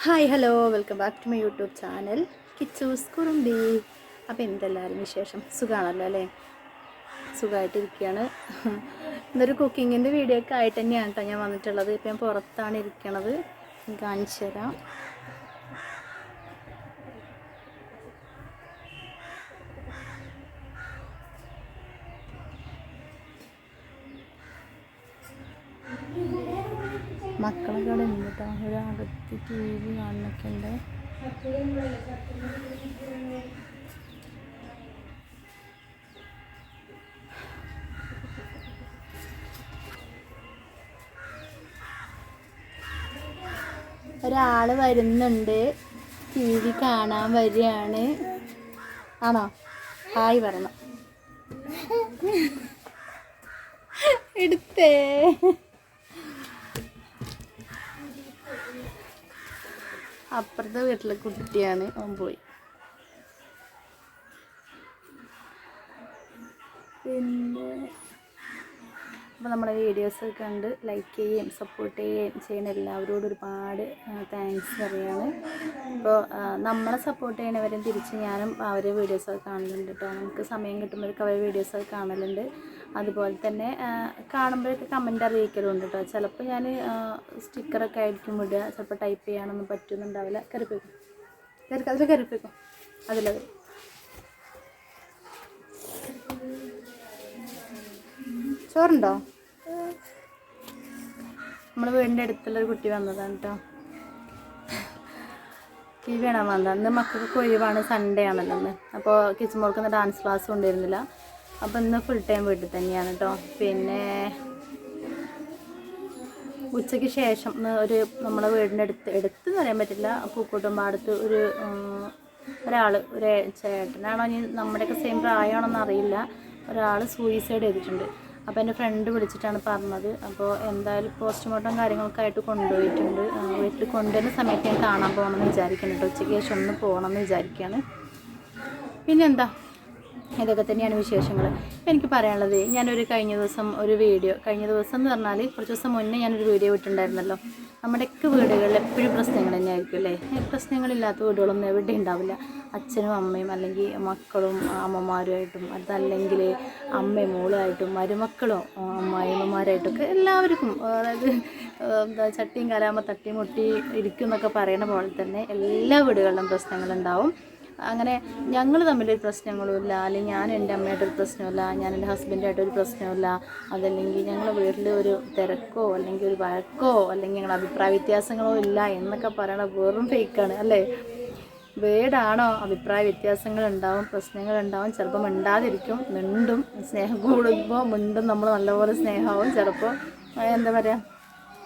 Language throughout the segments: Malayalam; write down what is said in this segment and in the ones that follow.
Hi hello welcome back to my YouTube channel കിച്ചൂസ് കുറുമ്പി. അപ്പോൾ എന്തെല്ലാവരും വിശേഷം? സുഖമാണല്ലോ അല്ലേ? സുഖമായിട്ടിരിക്കുകയാണ്. ഇന്നൊരു കുക്കിങ്ങിൻ്റെ വീഡിയോ ഒക്കെ ആയിട്ട് തന്നെയാണ് കേട്ടോ ഞാൻ വന്നിട്ടുള്ളത്. ഇപ്പം ഞാൻ പുറത്താണ് ഇരിക്കണത്, കാണിച്ചു തരാം. മക്കളൊക്കെ അവിടെ നിന്നിട്ടാ ഒരകത്ത് ടി വി കാണുന്നൊക്കെ ഉണ്ട്. ഒരാൾ വരുന്നുണ്ട്, ടി വി കാണാൻ വരികയാണ്. ആണോ? ഹായ് പറഞ്ഞു. എടുത്തേ. അപ്പുറത്തെ വീട്ടിലെ കുട്ടിയാണ്, അവൻ പോയി. പിന്നെ അപ്പോൾ നമ്മുടെ വീഡിയോസ് കണ്ട് ലൈക്ക് ചെയ്യുകയും സപ്പോർട്ട് ചെയ്യുന്ന എല്ലാവരോടും ഒരുപാട് താങ്ക്സ് പറയുകയാണ്. അപ്പോൾ നമ്മളെ സപ്പോർട്ട് ചെയ്യണവരും തിരിച്ച് ഞാനും അവരെ വീഡിയോസൊക്കെ കാണലുണ്ട് കേട്ടോ. നമുക്ക് സമയം കിട്ടുമ്പോഴൊക്കെ അവരെ വീഡിയോസൊക്കെ കാണലുണ്ട്. അതുപോലെ തന്നെ കാണുമ്പോഴൊക്കെ കമൻറ്റ് അറിയിക്കലുണ്ട് കേട്ടോ. ചിലപ്പോൾ ഞാൻ സ്റ്റിക്കറൊക്കെ ആയിരിക്കും വിടുക, ചിലപ്പോൾ ടൈപ്പ് ചെയ്യാനൊന്നും പറ്റുന്നുണ്ടാവില്ല. കരുപ്പിക്കും അതിൽ കരുപ്പിക്കും അതിലത്. ചോറുണ്ടോ? നമ്മൾ വീടിൻ്റെ അടുത്തുള്ളൊരു കുട്ടി വന്നതാണ് കേട്ടോ. ടി വി കാണാൻ വന്നത്. അന്ന് മക്കൾക്ക് ഒഴിവാണ്, സൺഡേ ആണല്ലോ ഇന്ന്. അപ്പോൾ കിച്ചൻ മോൾക്കൊന്ന് ഡാൻസ് ക്ലാസ് കൊണ്ടുവരുന്നില്ല. അപ്പോൾ ഇന്ന് ഫുൾ ടൈം വീട്ടിൽ തന്നെയാണ് കേട്ടോ. പിന്നെ ഉച്ചയ്ക്ക് ശേഷം ഒരു നമ്മളെ വീടിൻ്റെ അടുത്തെന്ന് പറയാൻ പറ്റില്ല, പൂക്കോട്ടുംപാടത്ത് ഒരാൾ, ഒരു ചേട്ടനാണോ ഇനി നമ്മുടെയൊക്കെ സെയിം പ്രായമാണോന്ന് അറിയില്ല, ഒരാൾ സൂയിസൈഡ് ചെയ്തിട്ടുണ്ട്. അപ്പോൾ എൻ്റെ ഫ്രണ്ട് വിളിച്ചിട്ടാണ് പറഞ്ഞത്. അപ്പോൾ എന്തായാലും പോസ്റ്റ്മോർട്ടം കാര്യങ്ങളൊക്കെ ആയിട്ട് കൊണ്ടുപോയിട്ടുണ്ട്. വീട്ടിൽ കൊണ്ടുവരുന്ന സമയത്ത് ഞാൻ കാണാൻ പോകണമെന്ന് വിചാരിക്കുന്നുണ്ട്. ഉച്ചയ്ക്ക് ശേഷം ഒന്ന് പോകണമെന്ന് വിചാരിക്കുകയാണ്. പിന്നെന്താ, ഇതൊക്കെ തന്നെയാണ് വിശേഷങ്ങൾ. എനിക്ക് പറയാനുള്ളത്, ഞാനൊരു കഴിഞ്ഞ ദിവസം എന്ന് പറഞ്ഞാൽ കുറച്ച് ദിവസം മുന്നേ ഞാനൊരു വീഡിയോ ഇട്ടിട്ടുണ്ടായിരുന്നല്ലോ. നമ്മുടെയൊക്കെ വീടുകളിൽ എപ്പോഴും പ്രശ്നങ്ങൾ തന്നെയായിരിക്കും അല്ലേ? പ്രശ്നങ്ങളില്ലാത്ത വീടുകളൊന്നും എവിടെ ഉണ്ടാവില്ല. അച്ഛനും അമ്മയും അല്ലെങ്കിൽ മക്കളും അമ്മമാരുമായിട്ടും, അതല്ലെങ്കിൽ അമ്മയും മോളുമായിട്ടും മരുമക്കളും അമ്മായിമ്മമാരായിട്ടൊക്കെ എല്ലാവർക്കും, അതായത് ചട്ടിയും കലാമ തട്ടി മുട്ടി ഇരിക്കും എന്നൊക്കെ പറയുന്ന പോലെ തന്നെ എല്ലാ വീടുകളിലും പ്രശ്നങ്ങളുണ്ടാവും. അങ്ങനെ ഞങ്ങൾ തമ്മിലൊരു പ്രശ്നങ്ങളുമില്ല, അല്ലെങ്കിൽ ഞാൻ എൻ്റെ അമ്മയായിട്ടൊരു പ്രശ്നമില്ല, ഞാൻ എൻ്റെ ഹസ്ബൻഡായിട്ടൊരു പ്രശ്നമില്ല, അതല്ലെങ്കിൽ ഞങ്ങളുടെ വീട്ടിൽ ഒരു തിരക്കോ അല്ലെങ്കിൽ ഒരു വഴക്കോ അല്ലെങ്കിൽ ഞങ്ങളുടെ അഭിപ്രായ വ്യത്യാസങ്ങളോ ഇല്ല എന്നൊക്കെ പറയണത് വെറും ഫേക്കാണ് അല്ലേ? വീടാണോ, അഭിപ്രായ വ്യത്യാസങ്ങളുണ്ടാവും, പ്രശ്നങ്ങളുണ്ടാവും, ചിലപ്പോൾ മിണ്ടാതിരിക്കും, മിണ്ടും, സ്നേഹം കൂടുമ്പോൾ മിണ്ടും, നമ്മൾ നല്ലപോലെ സ്നേഹമാവും, ചിലപ്പോൾ എന്താ പറയുക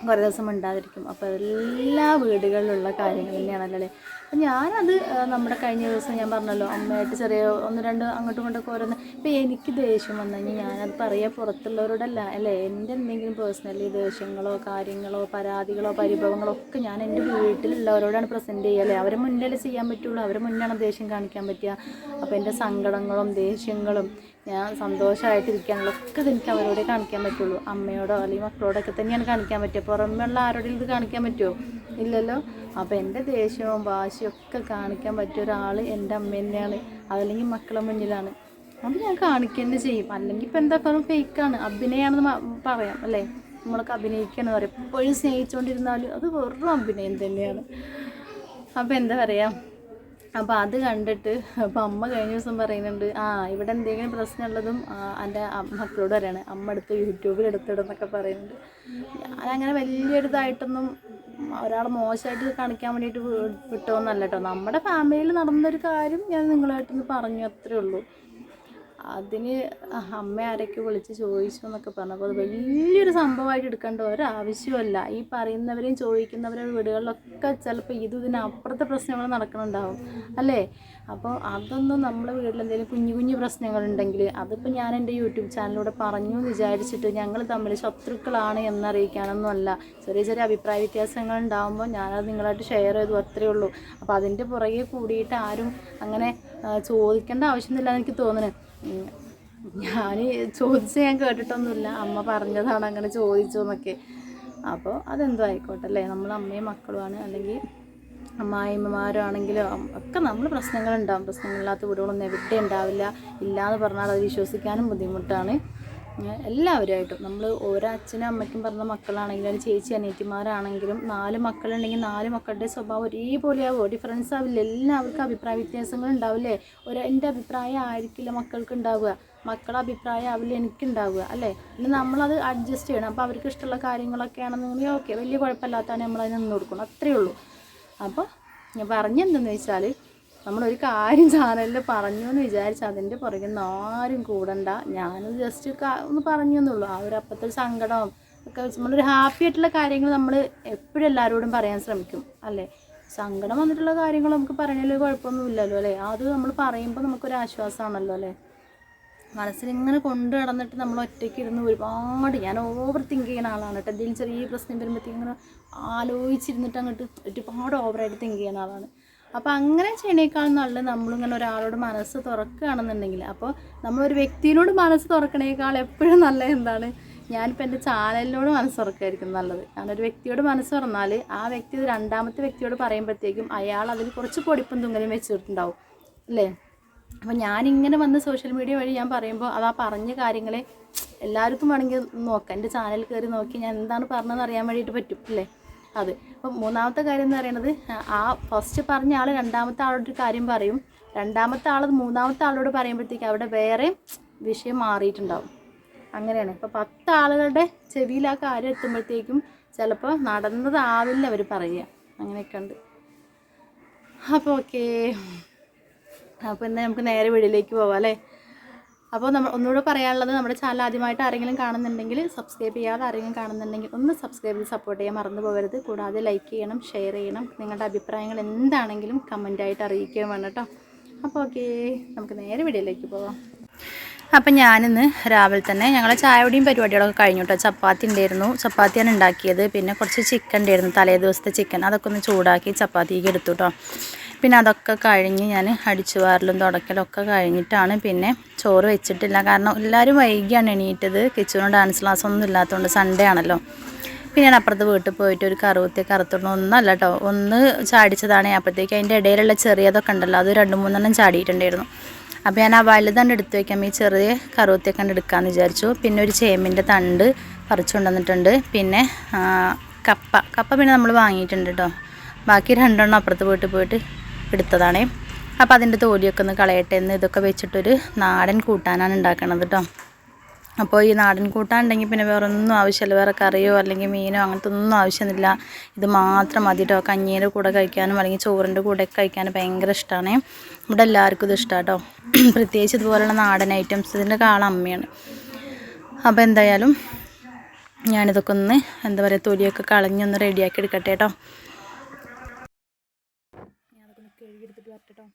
കുറേ ദിവസം മിണ്ടാതിരിക്കും. അപ്പോൾ എല്ലാ വീടുകളിലുള്ള കാര്യങ്ങൾ തന്നെയാണല്ലേ. അപ്പം ഞാനത് നമ്മുടെ കഴിഞ്ഞ ദിവസം ഞാൻ പറഞ്ഞല്ലോ, അമ്മയായിട്ട് ചെറിയ ഒന്ന് രണ്ട് അങ്ങോട്ടും ഇങ്ങോട്ടൊക്കെ ഓരോന്ന്. ഇപ്പം എനിക്ക് ദേഷ്യം വന്നു കഴിഞ്ഞാൽ ഞാനത് പറയുക പുറത്തുള്ളവരോടല്ല അല്ലേ. എൻ്റെ എന്തെങ്കിലും പേഴ്സണലി ദേഷ്യങ്ങളോ കാര്യങ്ങളോ പരാതികളോ പരിഭവങ്ങളോ ഒക്കെ ഞാൻ എൻ്റെ വീട്ടിലുള്ളവരോടാണ് പ്രസൻറ്റ് ചെയ്യുക അല്ലേ. അവരെ മുന്നിൽ ചെയ്യാൻ പറ്റുള്ളൂ, അവരെ മുന്നാണ് ദേഷ്യം കാണിക്കാൻ പറ്റുക. അപ്പോൾ എൻ്റെ സങ്കടങ്ങളും ദേഷ്യങ്ങളും ഞാൻ സന്തോഷമായിട്ടിരിക്കാനുള്ളതൊക്കെ എനിക്ക് അവരോടെ കാണിക്കാൻ പറ്റുള്ളൂ. അമ്മയോടോ അല്ലെങ്കിൽ മക്കളോടൊക്കെ തന്നെയാണ് കാണിക്കാൻ പറ്റുക. പുറമെയുള്ള ആരോടെയും ഇത് കാണിക്കാൻ പറ്റുമോ? ഇല്ലല്ലോ. അപ്പോൾ എൻ്റെ ദേഷ്യവും വാശിയും ഒക്കെ കാണിക്കാൻ പറ്റിയ ഒരാൾ എൻ്റെ അമ്മ തന്നെയാണ്, അതല്ലെങ്കിൽ മക്കളെ മുന്നിലാണ്. അത് ഞാൻ കാണിക്കുക തന്നെ ചെയ്യും. അല്ലെങ്കിൽ ഇപ്പം എന്താക്കാനും ഫേക്കാണ്, അഭിനയമാണെന്ന് പറയാം അല്ലേ. നമ്മളൊക്കെ അഭിനയിക്കുകയാണെന്ന് പറയും. എപ്പോഴും സ്നേഹിച്ചുകൊണ്ടിരുന്നാലും അത് വെറും അഭിനയം തന്നെയാണ്. അപ്പോൾ എന്താ പറയുക, അപ്പോൾ അത് കണ്ടിട്ട് അപ്പോൾ അമ്മ കഴിഞ്ഞ ദിവസം പറയുന്നുണ്ട്, ഇവിടെ എന്തെങ്കിലും പ്രശ്നമുള്ളതും എൻ്റെ മക്കളോട് പറയാണ്, അമ്മ എടുത്ത് യൂട്യൂബിൽ എടുത്തിടുന്നൊക്കെ പറയുന്നുണ്ട്. ഞാനങ്ങനെ വലിയൊരിതായിട്ടൊന്നും ഒരാളെ മോശമായിട്ട് കാണിക്കാൻ വേണ്ടിയിട്ട് വിട്ടോന്നല്ല കേട്ടോ. നമ്മുടെ ഫാമിലിയിൽ നടന്നൊരു കാര്യം ഞാൻ നിങ്ങളായിട്ടൊന്ന് പറഞ്ഞു, അത്രേ ഉള്ളൂ. അതിന് അമ്മ ആരൊക്കെ വിളിച്ച് ചോദിച്ചു എന്നൊക്കെ പറഞ്ഞപ്പോൾ അത് വലിയൊരു സംഭവമായിട്ട് എടുക്കേണ്ട ഒരാവശ്യമല്ല. ഈ പറയുന്നവരെയും ചോദിക്കുന്നവരുടെ വീടുകളിലൊക്കെ ചിലപ്പോൾ ഇതിനപ്പുറത്തെ പ്രശ്നങ്ങൾ നടക്കുന്നുണ്ടാവും അല്ലേ. അപ്പോൾ അതൊന്നും നമ്മളെ വീട്ടിലെന്തെങ്കിലും കുഞ്ഞു കുഞ്ഞു പ്രശ്നങ്ങളുണ്ടെങ്കിൽ അതിപ്പോൾ ഞാൻ എൻ്റെ യൂട്യൂബ് ചാനലിലൂടെ പറഞ്ഞു എന്ന് വിചാരിച്ചിട്ട് ഞങ്ങൾ തമ്മിൽ ശത്രുക്കളാണ് എന്നറിയിക്കാനൊന്നും അല്ല. ചെറിയ ചെറിയ അഭിപ്രായ വ്യത്യാസങ്ങൾ ഉണ്ടാകുമ്പോൾ ഞാനത് നിങ്ങളായിട്ട് ഷെയർ ചെയ്തു, അത്രയേ ഉള്ളൂ. അപ്പോൾ അതിൻ്റെ പുറകെ കൂടിയിട്ട് ആരും അങ്ങനെ ചോദിക്കേണ്ട ആവശ്യമൊന്നുമില്ല എന്ന് എനിക്ക് തോന്നുന്നു. ഞാൻ ഞാൻ കേട്ടിട്ടൊന്നുമില്ല, അമ്മ പറഞ്ഞതാണ് അങ്ങനെ ചോദിച്ചു എന്നൊക്കെ. അപ്പോൾ അതെന്തോ ആയിക്കോട്ടെ അല്ലേ, നമ്മൾ അമ്മയും മക്കളുമാണ്, അല്ലെങ്കിൽ അമ്മായിമ്മമാരാണെങ്കിലും ഒക്കെ നമ്മൾ പ്രശ്നങ്ങളുണ്ടാകും. പ്രശ്നങ്ങളില്ലാത്ത വീടുകളൊന്നും എവിടെ ഉണ്ടാവില്ല. ഇല്ലയെന്ന് പറഞ്ഞാൽ അത് വിശ്വസിക്കാനും ബുദ്ധിമുട്ടാണ്. എല്ലാവരുമായിട്ടും നമ്മൾ ഓരോ അച്ഛനും അമ്മയ്ക്കും പറഞ്ഞ മക്കളാണെങ്കിലും ഒരു ചേച്ചി അനിയത്തിമാരാണെങ്കിലും 4 മക്കളുണ്ടെങ്കിൽ 4 മക്കളുടെ സ്വഭാവം ഒരേപോലെ ആവുമോ? ഡിഫറൻസ് ആവില്ല. എല്ലാവർക്കും അഭിപ്രായ വ്യത്യാസങ്ങൾ ഉണ്ടാവില്ലേ? എൻ്റെ അഭിപ്രായം ആയിരിക്കില്ല മക്കൾക്ക് ഉണ്ടാവുക, മക്കളുടെ അഭിപ്രായം ആവില്ല എനിക്കുണ്ടാവുക അല്ലേ? പിന്നെ നമ്മളത് അഡ്ജസ്റ്റ് ചെയ്യണം. അപ്പോൾ അവർക്ക് ഇഷ്ടമുള്ള കാര്യങ്ങളൊക്കെ ആണെന്നുണ്ടെങ്കിൽ ഓക്കെ, വലിയ കുഴപ്പമില്ലാത്തതാണ് നമ്മളതിന് നിന്ന് കൊടുക്കണം, അത്രയേ ഉള്ളൂ. അപ്പോൾ ഞാൻ പറഞ്ഞെന്തെന്ന് വെച്ചാൽ, നമ്മളൊരു കാര്യം ചാനലിൽ പറഞ്ഞു എന്ന് വിചാരിച്ച് അതിൻ്റെ പുറകെ ആരും കൂടണ്ട. ഞാനത് ജസ്റ്റ് ഒന്ന് പറഞ്ഞു എന്നുള്ളൂ. ആ ഒരു അപ്പോഴത്തെ ഒരു സങ്കടവും ഒക്കെ വെച്ച് നമ്മളൊരു ഹാപ്പി ആയിട്ടുള്ള കാര്യങ്ങൾ നമ്മൾ എപ്പോഴും എല്ലാവരോടും പറയാൻ ശ്രമിക്കും അല്ലേ? സങ്കടം വന്നിട്ടുള്ള കാര്യങ്ങൾ നമുക്ക് പറയണതിൽ കുഴപ്പമൊന്നുമില്ലല്ലോ അല്ലേ? അത് നമ്മൾ പറയുമ്പോൾ നമുക്കൊരു ആശ്വാസമാണല്ലോ അല്ലേ? മനസ്സിലിങ്ങനെ കൊണ്ട് നടന്നിട്ട് നമ്മൾ ഒറ്റയ്ക്ക് ഇരുന്ന് ഒരുപാട്, ഞാൻ ഓവർ തിങ്ക് ചെയ്യുന്ന ആളാണ് കേട്ടോ. എന്തെങ്കിലും ചെറിയ പ്രശ്നം വരുമ്പോഴത്തേക്കും ഇങ്ങനെ ആലോചിച്ചിരുന്നിട്ട് അങ്ങോട്ട് ഒരുപാട് ഓവറായിട്ട് തിങ്ക് ചെയ്യുന്ന ആളാണ്. അപ്പോൾ അങ്ങനെ ചെയ്യണേക്കാൾ നല്ലത് നമ്മളിങ്ങനെ ഒരാളോട് മനസ്സ് തുറക്കുകയാണെന്നുണ്ടെങ്കിൽ, അപ്പോൾ നമ്മളൊരു വ്യക്തിയോട് മനസ്സ് തുറക്കണേക്കാൾ എപ്പോഴും നല്ലത് എന്താണ്? ഞാനിപ്പോൾ എൻ്റെ ചാനലിനോട് മനസ്സ് തുറക്കുകയായിരിക്കും നല്ലത്. കാരണം ഒരു വ്യക്തിയോട് മനസ്സ് തുറന്നാൽ ആ വ്യക്തി രണ്ടാമത്തെ വ്യക്തിയോട് പറയുമ്പോഴത്തേക്കും അയാൾ അതിൽ കുറച്ച് പൊടിപ്പും തുങ്ങലും വെച്ചിട്ടുണ്ടാവും അല്ലേ? അപ്പോൾ ഞാനിങ്ങനെ വന്ന് സോഷ്യൽ മീഡിയ വഴി ഞാൻ പറയുമ്പോൾ അത് ആ പറഞ്ഞ കാര്യങ്ങളെ എല്ലാവർക്കും വേണമെങ്കിൽ നോക്കാം. എൻ്റെ ചാനൽ കയറി നോക്കി ഞാൻ എന്താണ് പറഞ്ഞതെന്ന് അറിയാൻ വേണ്ടിയിട്ട് പറ്റും അല്ലേ? അത് അപ്പം മൂന്നാമത്തെ കാര്യം എന്ന് പറയുന്നത്, ആ ഫസ്റ്റ് പറഞ്ഞ ആൾ രണ്ടാമത്തെ ആളോടൊരു കാര്യം പറയും, രണ്ടാമത്തെ ആൾ മൂന്നാമത്തെ ആളോട് പറയുമ്പോഴത്തേക്ക് അവിടെ വേറെ വിഷയം മാറിയിട്ടുണ്ടാവും. അങ്ങനെയാണ്. ഇപ്പോൾ 10 ആളുകളുടെ ചെവിയിൽ ആ കാര്യം എത്തുമ്പോഴത്തേക്കും ചിലപ്പോൾ നടന്നതാവില്ല അവർ പറയുക. അങ്ങനെയൊക്കെ ഉണ്ട്. അപ്പോൾ ഓക്കേ, അപ്പോൾ ഇന്ന് നമുക്ക് നേരെ വീഡിയോയിലേക്ക് പോവാം അല്ലേ? അപ്പോൾ നമ്മൾ ഒന്നുകൂടെ പറയാനുള്ളത്, നമ്മുടെ ചാനൽ ആദ്യമായിട്ട് ആരെങ്കിലും കാണുന്നുണ്ടെങ്കിൽ, സബ്സ്ക്രൈബ് ചെയ്യാതെ ആരെങ്കിലും കാണുന്നുണ്ടെങ്കിൽ ഒന്ന് സബ്സ്ക്രൈബ് ചെയ്ത് സപ്പോർട്ട് ചെയ്യാൻ മറന്നു പോകരുത്. കൂടാതെ ലൈക്ക് ചെയ്യണം, ഷെയർ ചെയ്യണം, നിങ്ങളുടെ അഭിപ്രായങ്ങൾ എന്താണെങ്കിലും കമൻറ്റായിട്ട് അറിയിക്കുകയും വേണം കേട്ടോ. അപ്പോൾ ഓക്കേ, നമുക്ക് നേരെ വീഡിയോയിലേക്ക് പോവാം. അപ്പം ഞാനിന്ന് രാവിലെ തന്നെ ഞങ്ങളെ ചായയുടെയും പരിപാടികളൊക്കെ കഴിഞ്ഞു കേട്ടോ. ചപ്പാത്തി ഉണ്ടായിരുന്നു, ചപ്പാത്തിയാണ് ഉണ്ടാക്കിയത്. പിന്നെ കുറച്ച് ചിക്കൻ ഉണ്ടായിരുന്നു, തലേ ദിവസത്തെ ചിക്കൻ, അതൊക്കെ ഒന്ന് ചൂടാക്കി ചപ്പാത്തിക്ക് എടുത്തു കേട്ടോ. പിന്നെ അതൊക്കെ കഴിഞ്ഞ് ഞാൻ അടിച്ചു വാരലും തുടക്കലും ഒക്കെ കഴിഞ്ഞിട്ടാണ് പിന്നെ ചോറ് വെച്ചിട്ടില്ല. കാരണം എല്ലാവരും വൈകിയാണ് എണീറ്റത്. കിച്ചുവിന് ഡാൻസ് ക്ലാസ് ഒന്നും ഇല്ലാത്തതുകൊണ്ട്, സൺഡേ ആണല്ലോ. പിന്നെ ഞാൻ അപ്പുറത്ത് വീട്ടിൽ പോയിട്ട് ഒരു കറുവത്തെ കറുത്തൊന്നല്ല കേട്ടോ, ഒന്ന് ചാടിച്ചതാണ്. അപ്പോഴത്തേക്ക് അതിൻ്റെ ഇടയിലുള്ള ചെറിയതൊക്കെ ഉണ്ടല്ലോ, അത് 2-3 ചാടിയിട്ടുണ്ടായിരുന്നു. അപ്പോൾ ഞാൻ ആ വലുതാണ് എടുത്ത് വയ്ക്കാം, ഈ ചെറിയ കറുവത്തേക്ക് എടുക്കാമെന്ന് വിചാരിച്ചു. പിന്നെ ഒരു ചേമ്പിൻ്റെ തണ്ട് പറിച്ചു കൊണ്ടുവന്നിട്ടുണ്ട്. പിന്നെ കപ്പ പിന്നെ നമ്മൾ വാങ്ങിയിട്ടുണ്ട് കേട്ടോ. ബാക്കി 2 എണ്ണം അപ്പുറത്ത് വീട്ടിൽ പോയിട്ട് എടുത്തതാണേ. അപ്പോൾ അതിൻ്റെ തോലിയൊക്കെ ഒന്ന് കളയട്ടെ എന്ന് ഇതൊക്കെ വെച്ചിട്ടൊരു നാടൻ കൂട്ടാനാണ് ഉണ്ടാക്കണത് കേട്ടോ. അപ്പോൾ ഈ നാടൻ കൂട്ടാൻ ഉണ്ടെങ്കിൽ പിന്നെ വേറെ ഒന്നും ആവശ്യമില്ല, വേറെ കറിയോ അല്ലെങ്കിൽ മീനോ അങ്ങനത്തെ ഒന്നും ആവശ്യമൊന്നുമില്ല. ഇത് മാത്രം മതി കേട്ടോ. കഞ്ഞീൻ്റെ കൂടെ കഴിക്കാനും അല്ലെങ്കിൽ ചോറിൻ്റെ കൂടെ കഴിക്കാനും ഭയങ്കര ഇഷ്ടമാണ്. ഇവിടെ എല്ലാവർക്കും ഇത് ഇഷ്ടമാണ് കേട്ടോ. പ്രത്യേകിച്ച് ഇതുപോലുള്ള നാടൻ ഐറ്റംസ് ഇതിൻ്റെ കാളമ്മയാണ്. അപ്പോൾ എന്തായാലും ഞാനിതൊക്കെ ഒന്ന് എന്താ പറയുക, തൊലിയൊക്കെ കളഞ്ഞൊന്ന് റെഡിയാക്കി എടുക്കട്ടെ കേട്ടോ. കഴുകിയെടുത്തിട്ട് വരട്ടോ.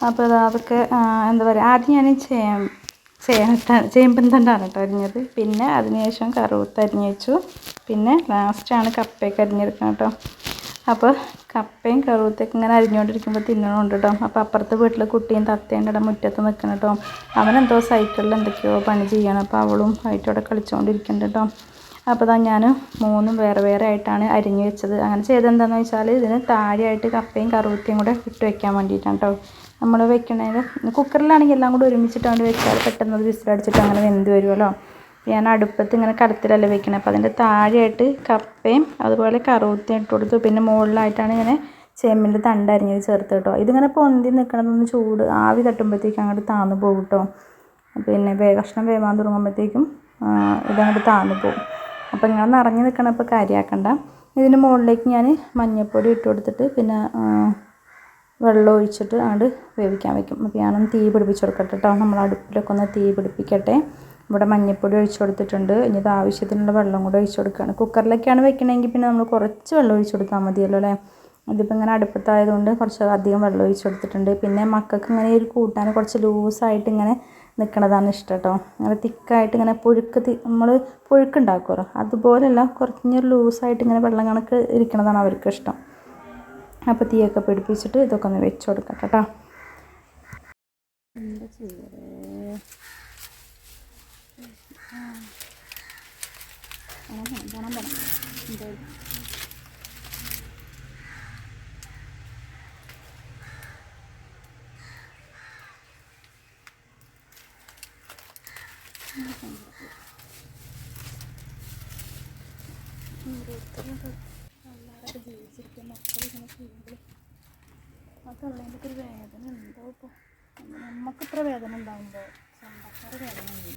അപ്പോൾ അതൊക്കെ എന്താ പറയുക, ആദ്യം ഞാൻ ചേമ്പൻ തണ്ടാണ് കേട്ടോ അരിഞ്ഞത്. പിന്നെ അതിനുശേഷം കറുവത്ത് അരിഞ്ഞ് വെച്ചു. പിന്നെ ലാസ്റ്റാണ് കപ്പയൊക്കെ അരിഞ്ഞെടുക്കണം കേട്ടോ. അപ്പോൾ കപ്പയും കറുവത്തൊക്കെ ഇങ്ങനെ അരിഞ്ഞുകൊണ്ടിരിക്കുമ്പോൾ തിന്നണമുണ്ട് കേട്ടോ. അപ്പോൾ അപ്പുറത്തെ വീട്ടിൽ കുട്ടിയും തത്തേൻ്റെ ഇടം മുറ്റത്ത് നിൽക്കണം കേട്ടോ. അവനെന്തോ സൈക്കിളിൽ എന്തൊക്കെയോ പണി ചെയ്യണം. അപ്പോൾ അവളും ആയിട്ടോടെ കളിച്ചുകൊണ്ടിരിക്കുന്നുണ്ട് കേട്ടോ. അപ്പോൾ ഇതാ ഞാൻ 3 വേറെ വേറെ ആയിട്ടാണ് അരിഞ്ഞ് വെച്ചത്. അങ്ങനെ ചെയ്തെന്താണെന്ന് വെച്ചാൽ ഇതിന് താഴെയായിട്ട് കപ്പയും കറുവത്തിയും കൂടെ ഇട്ട് വെക്കാൻ വേണ്ടിയിട്ടാണ് കേട്ടോ. നമ്മൾ വെക്കണത് കുക്കറിലാണെങ്കിൽ എല്ലാം കൂടെ ഒരുമിച്ചിട്ടാണ് വെച്ചാൽ പെട്ടെന്ന് അത് വിസിലടിച്ചിട്ട് അങ്ങനെ വെന്ത് വരുമല്ലോ. ഞാൻ അടുപ്പത്ത് ഇങ്ങനെ കലത്തിലല്ല വെക്കണത്. അപ്പോൾ അതിൻ്റെ താഴെയായിട്ട് കപ്പയും അതുപോലെ കറുവത്തിയും ഇട്ട് കൊടുത്തു. പിന്നെ മുകളിലായിട്ടാണ് ഇങ്ങനെ ചേമ്പിൻ്റെ തണ്ട് അരിഞ്ഞത് ചേർത്ത് കേട്ടോ. ഇതിങ്ങനെ പൊന്തി നിൽക്കണതൊന്ന് ചൂട് ആവി തട്ടുമ്പോഴത്തേക്കും അങ്ങോട്ട് താന്നു പോകും കേട്ടോ. പിന്നെ കഷ്ണം വേവാൻ തുടങ്ങുമ്പോഴത്തേക്കും ഇതങ്ങോട്ട് താന്നു പോകും. അപ്പോൾ ഇങ്ങനെ നിറഞ്ഞ് നിൽക്കണപ്പോൾ കാര്യമാക്കണ്ട. ഇതിന് മുകളിലേക്ക് ഞാൻ മഞ്ഞൾപ്പൊടി ഇട്ട് കൊടുത്തിട്ട് പിന്നെ വെള്ളം ഒഴിച്ചിട്ട് അങ്ങോട്ട് വേവിക്കാൻ വയ്ക്കും. അപ്പോൾ ഞാനൊന്ന് തീ പിടിപ്പിച്ച് കൊടുക്കട്ടെ കേട്ടോ. നമ്മൾ അടുപ്പിലൊക്കെ ഒന്ന് തീ പിടിപ്പിക്കട്ടെ. ഇവിടെ മഞ്ഞൾപ്പൊടി ഒഴിച്ച് കൊടുത്തിട്ടുണ്ട്. ഇനി ഇത് ആവശ്യത്തിനുള്ള വെള്ളം കൂടെ ഒഴിച്ച് കൊടുക്കുകയാണ്. കുക്കറിലൊക്കെയാണ് വെക്കണമെങ്കിൽ പിന്നെ നമ്മൾ കുറച്ച് വെള്ളം ഒഴിച്ച് കൊടുത്താൽ മതിയല്ലോ അല്ലേ. ഇതിപ്പോൾ ഇങ്ങനെ അടുപ്പത്തായതുകൊണ്ട് കുറച്ച് അധികം വെള്ളം ഒഴിച്ച് കൊടുത്തിട്ടുണ്ട്. പിന്നെ മക്കൾക്ക് ഇങ്ങനെ ഒരു കൂട്ടാൻ കുറച്ച് ലൂസായിട്ട് ഇങ്ങനെ നിൽക്കണതാണ് ഇഷ്ടം കേട്ടോ. അങ്ങനെ തിക്കായിട്ട് ഇങ്ങനെ നമ്മൾ പുഴുക്കുണ്ടാക്കുമല്ലോ അതുപോലെയല്ല, കുറഞ്ഞൊരു ലൂസായിട്ട് ഇങ്ങനെ വെള്ളം കണക്ക് ഇരിക്കണതാണ് അവർക്ക് ഇഷ്ടം. അപ്പോൾ തീയൊക്കെ പിടിപ്പിച്ചിട്ട് ഇതൊക്കെ ഒന്ന് വെച്ച് കൊടുക്കട്ടെ കേട്ടോ. എന്താ ചെയ്യേ എല്ലാവരും ജീവിച്ചിരിക്കുക മക്കൾ ഇങ്ങനെ ചെയ്യുമ്പോൾ അതുള്ളതിൻ്റെ ഒരു വേദന ഉണ്ടോ? ഇപ്പോൾ നമുക്കിത്ര വേദന ഉണ്ടാകുമ്പോൾ സ്വന്തക്കാർ വേദന ഉണ്ട്.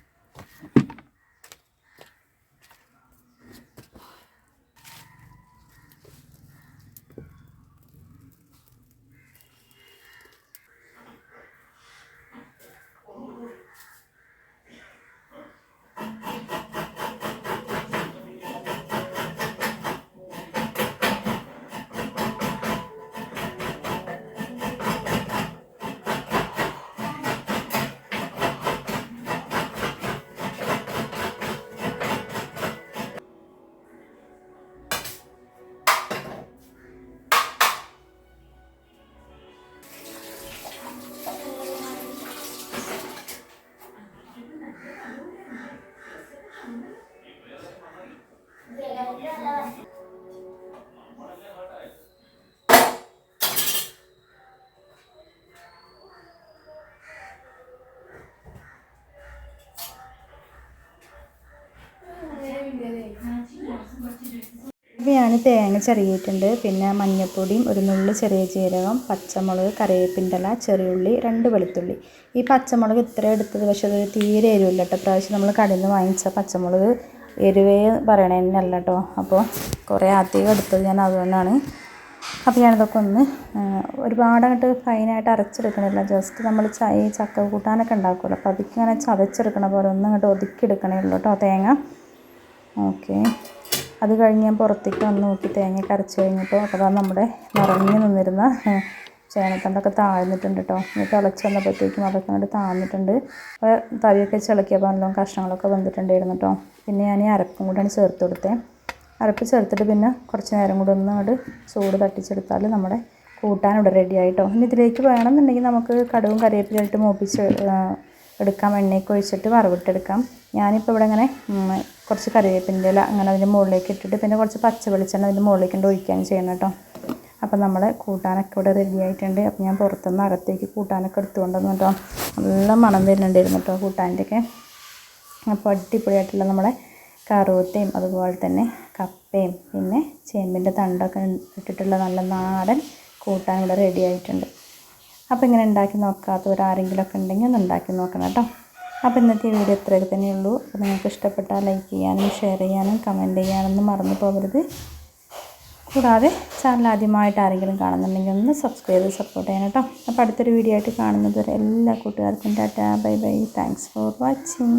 ഇപ്പോൾ ഞാൻ തേങ്ങ ചിരകിയിട്ടുണ്ട്. പിന്നെ മഞ്ഞൾപ്പൊടിയും ഒരു നുള്ളി ചെറിയ ജീരകം, പച്ചമുളക്, കറിവേപ്പിൻ്റെ ഇല, ചെറിയുള്ളി, 2 വെളുത്തുള്ളി. ഈ പച്ചമുളക് ഇത്ര എടുത്തത് പക്ഷേ അത് തീരെ എരിവില്ല കേട്ടോ. പ്രാവശ്യം നമ്മൾ കടയിൽ നിന്ന് വാങ്ങിച്ച പച്ചമുളക് എരിവേ പറയണതന്നെയല്ല കേട്ടോ. അപ്പോൾ കുറേ അധികം എടുത്തത് ഞാൻ അതുകൊണ്ടാണ്. അപ്പോൾ ഞാനിതൊക്കെ ഒന്ന് ഒരുപാട് അങ്ങോട്ട് ഫൈനായിട്ട് അരച്ചെടുക്കണില്ല. ജസ്റ്റ് നമ്മൾ ചക്ക കൂട്ടാനൊക്കെ ഉണ്ടാക്കുമല്ലോ അപ്പോൾ അതിക്ക് ഇങ്ങനെ ചതച്ചെടുക്കണ പോലെ ഒന്ന് അങ്ങോട്ട് ഒതുക്കിയെടുക്കണേ ഉള്ളൂ കേട്ടോ തേങ്ങ. ഓക്കെ, അത് കഴിഞ്ഞ് ഞാൻ പുറത്തേക്ക് വന്ന് നോക്കി തേങ്ങയൊക്കെ അരച്ച് കഴിഞ്ഞപ്പോൾ അപ്പോൾ നമ്മുടെ നിറഞ്ഞു നിന്നിരുന്ന ചേനത്തണ്ടൊക്കെ താഴ്ന്നിട്ടുണ്ട് കേട്ടോ. എന്നിട്ട് തിളച്ച് വന്നപ്പോഴത്തേക്കും അതൊക്കെ അങ്ങോട്ട് താഴ്ന്നിട്ടുണ്ട്. അപ്പോൾ തവിയൊക്കെ ചിളക്കിയപ്പോൾ നല്ലോണം കഷ്ണങ്ങളൊക്കെ വന്നിട്ടുണ്ടായിരുന്നു കേട്ടോ. പിന്നെ ഞാൻ ഈ അരപ്പും കൂടെയാണ് ചേർത്ത് കൊടുത്തത്. അരപ്പ് ചേർത്തിട്ട് പിന്നെ കുറച്ച് നേരം കൂടെ ഒന്ന് അങ്ങോട്ട് ചൂട് തട്ടിച്ചെടുത്താൽ നമ്മുടെ കൂട്ടാൻ ഇവിടെ റെഡി ആയിട്ടോ. ഇനി ഇതിലേക്ക് വേണമെന്നുണ്ടെങ്കിൽ നമുക്ക് കടുകും കറിവേപ്പിലയിട്ട് മൂപ്പിച്ച് എടുക്കാം, എണ്ണയൊക്കെ ഒഴിച്ചിട്ട് വറവിട്ടെടുക്കാം. ഞാനിപ്പോൾ ഇവിടെ ഇങ്ങനെ കുറച്ച് കറിവേപ്പിൻ്റെ ഇല അങ്ങനെ അതിൻ്റെ മുകളിലേക്ക് ഇട്ടിട്ട് പിന്നെ കുറച്ച് പച്ച വെളിച്ചെണ്ണ അതിൻ്റെ മുകളിലേക്ക് ഒഴിക്കുകയാണ് ചെയ്യണം കേട്ടോ. അപ്പോൾ നമ്മൾ കൂട്ടാനൊക്കെ ഇവിടെ റെഡി ആയിട്ടുണ്ട്. അപ്പോൾ ഞാൻ പുറത്തുനിന്ന് അകത്തേക്ക് കൂട്ടാനൊക്കെ എടുത്തുകൊണ്ടുവന്നു കേട്ടോ. നല്ല മണം വരുന്നുണ്ടായിരുന്നു കേട്ടോ കൂട്ടാൻ്റെയൊക്കെ. അപ്പോൾ അടിപൊളിയായിട്ടുള്ള നമ്മളെ കറുവത്തയും അതുപോലെ തന്നെ കപ്പയും പിന്നെ ചേമ്പിൻ്റെ തണ്ടൊക്കെ ഇട്ടിട്ടുള്ള നല്ല നാടൻ കൂട്ടാൻ ഇവിടെ റെഡി ആയിട്ടുണ്ട്. അപ്പോൾ ഇങ്ങനെ ഉണ്ടാക്കി നോക്കാത്തവരാരെങ്കിലുമൊക്കെ ഉണ്ടെങ്കിൽ ഒന്ന് ഉണ്ടാക്കി നോക്കണം കേട്ടോ. അപ്പോൾ ഇന്നത്തെ വീഡിയോ ഇത്രയൊക്കെ തന്നെയുള്ളൂ. അപ്പോൾ നിങ്ങൾക്ക് ഇഷ്ടപ്പെട്ടാൽ ലൈക്ക് ചെയ്യാനും ഷെയർ ചെയ്യാനും കമൻറ്റ് ചെയ്യാനൊന്നും മറന്നു പോകരുത്. കൂടാതെ ചാനൽ ആദ്യമായിട്ട് ആരെങ്കിലും കാണുന്നുണ്ടെങ്കിൽ ഒന്ന് സബ്സ്ക്രൈബ് ചെയ്ത് സപ്പോർട്ട് ചെയ്യണം കേട്ടോ. അപ്പോൾ അടുത്തൊരു വീഡിയോ ആയിട്ട് കാണുന്നത് വരെ എല്ലാ കൂട്ടുകാർക്കും tata bye bye. Thanks for watching.